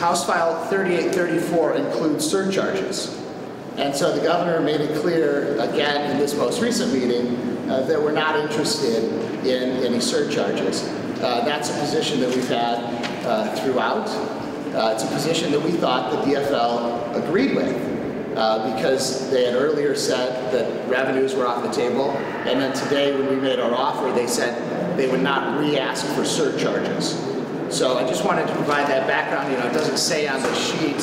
House File 3834 includes surcharges. And so the governor made it clear, again, in this most recent meeting, that we're not interested in any surcharges. That's a position that we've had throughout. It's a position that we thought the DFL agreed with because they had earlier said that revenues were off the table, and then today when we made our offer, they said they would not re-ask for surcharges. So I just wanted to provide that background. It doesn't say on the sheet,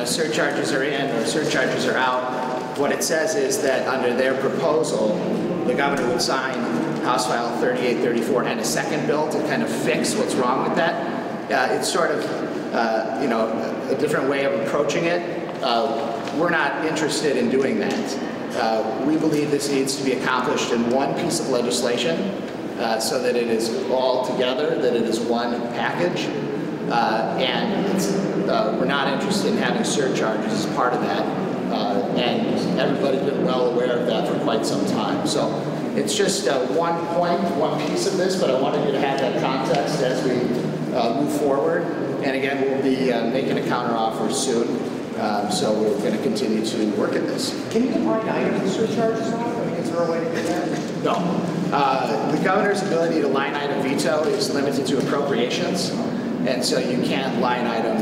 surcharges are in or surcharges are out. What it says is that under their proposal, the governor would sign House File 3834 and a second bill to kind of fix what's wrong with that. It's sort of, a different way of approaching it. We're not interested in doing that. We believe this needs to be accomplished in one piece of legislation so that it is all together, that it is one package. And we're not interested in having surcharges as part of that. And everybody's been well aware of that for quite some time. So it's just one point, one piece of this, but I wanted you to have that context as we move forward. And again, we'll be making a counteroffer soon. So we're going to continue to work at this. Can you line item surcharges on? I mean, is there a way to do that? No. The governor's ability to line item veto is limited to appropriations. And so you can't line item,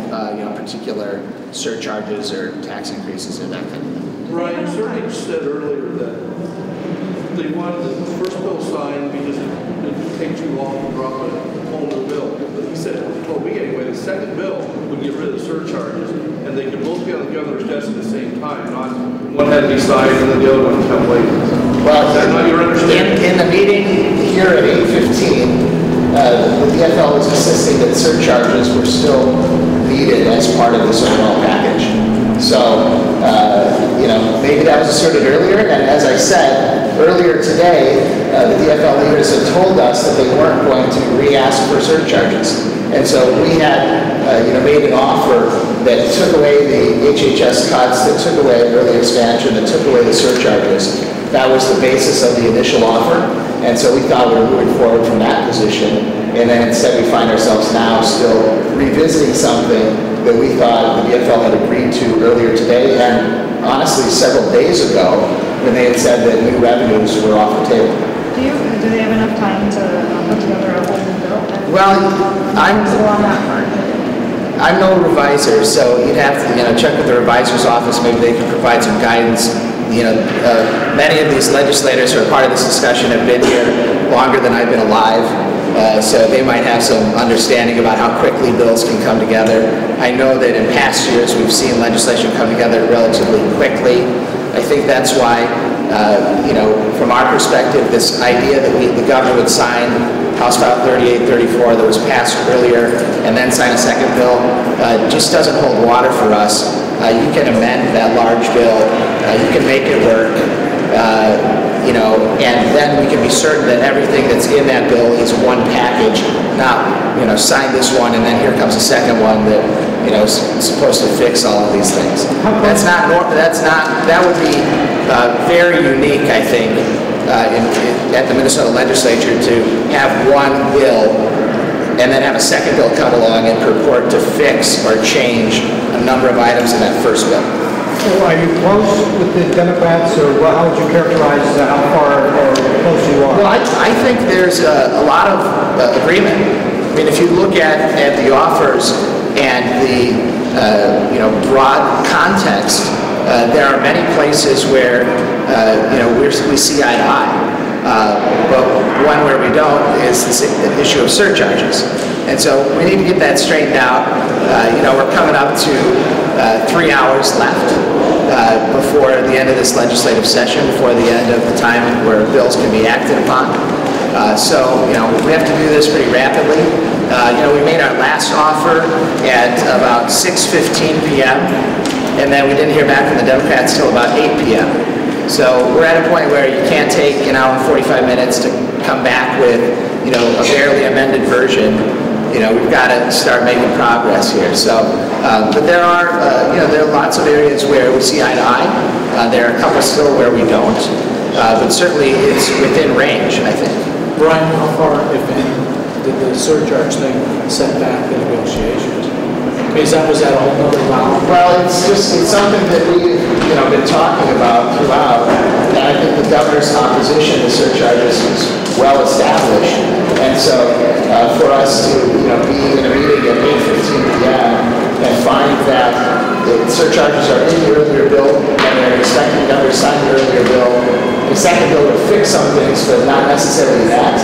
particular surcharges or tax increases or that kind of thing. Brian, certainly said earlier that they wanted the first bill signed because it would take too long to drop a whole new bill. But he said, well, anyway, the second bill would get rid of the surcharges, and they could both be on the governor's desk at the same time, not one had to be signed and then the other one would come later. Well, is that not your understanding? In the meeting here at 8:15, the DFL was insisting that surcharges were still needed as part of this overall package. So, maybe that was asserted earlier, and as I said earlier today, the DFL leaders had told us that they weren't going to re-ask for surcharges. And so we had, made an offer that took away the HHS cuts, that took away early expansion, that took away the surcharges. That was the basis of the initial offer. And so we thought we were moving forward from that position, and then instead we find ourselves now still revisiting something that we thought the DFL had agreed to earlier today, and honestly several days ago, when they had said that new revenues were off the table. Do they have enough time to put together a whole new bill? Well, I'm I'm no reviser, so you'd have to check with the revisor's office. Maybe they can provide some guidance. Many of these legislators who are part of this discussion have been here longer than I've been alive, so they might have some understanding about how quickly bills can come together. I know that in past years we've seen legislation come together relatively quickly. I think that's why, from our perspective, this idea that the governor would sign House File 3834 that was passed earlier and then sign a second bill just doesn't hold water for us. You can amend that large bill, you can make it work, and then we can be certain that everything that's in that bill is one package, not, sign this one and then here comes a second one that, is supposed to fix all of these things. That would be very unique, I think, at the Minnesota legislature to have one bill and then have a second bill come along and purport to fix or change a number of items in that first bill. So are you close with the Democrats, or how would you characterize how far or close you are? Well, I think there's a lot of agreement. I mean, if you look at the offers and the broad context, there are many places where we see eye to eye. But one where we don't is the issue of surcharges. And so we need to get that straightened out. We're coming up to 3 hours left before the end of this legislative session, before the end of the time where bills can be acted upon. So we have to do this pretty rapidly. We made our last offer at about 6:15 p.m. and then we didn't hear back from the Democrats till about 8 p.m. So we're at a point where you can't take an hour and 45 minutes to come back with, a barely amended version. We've got to start making progress here. So, but there are lots of areas where we see eye to eye. There are a couple still where we don't, but certainly it's within range, I think. Brian, how far, if any, did the surcharge thing set back the negotiations? Was that a whole other round? Well, it's something that we've, been talking about throughout, and I think the governor's opposition to surcharges is well established. And so, for us to, be in a meeting at 8:15 p.m. and find that the surcharges are in the earlier bill, and they're expecting the governor to sign the earlier bill, the second bill to fix some things, but not necessarily that.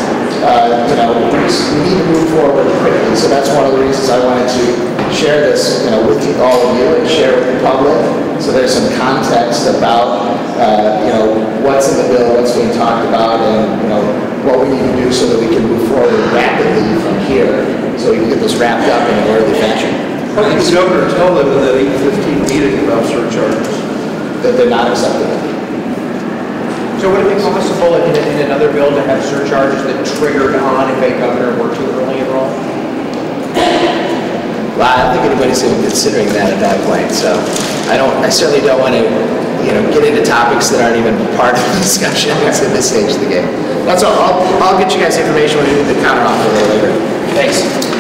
We need to move forward quickly. So that's one of the reasons I wanted to share this, with all of you and share with the public. So there's some context about, what's in the bill, what's being talked about, and, what we need to do so that we can move forward rapidly from here, so we can get this wrapped up in an orderly fashion. How did the governor tell them in that 8:15 meeting about surcharges? That they're not acceptable. So would it be possible in another bill to have surcharges that triggered on if a governor were to early enroll? Well, I don't think anybody's even considering that at that point, so I certainly don't want to, get into topics that aren't even part of the discussion at this stage of the game. That's all. I'll get you guys information when we do the counteroffer later. Thanks.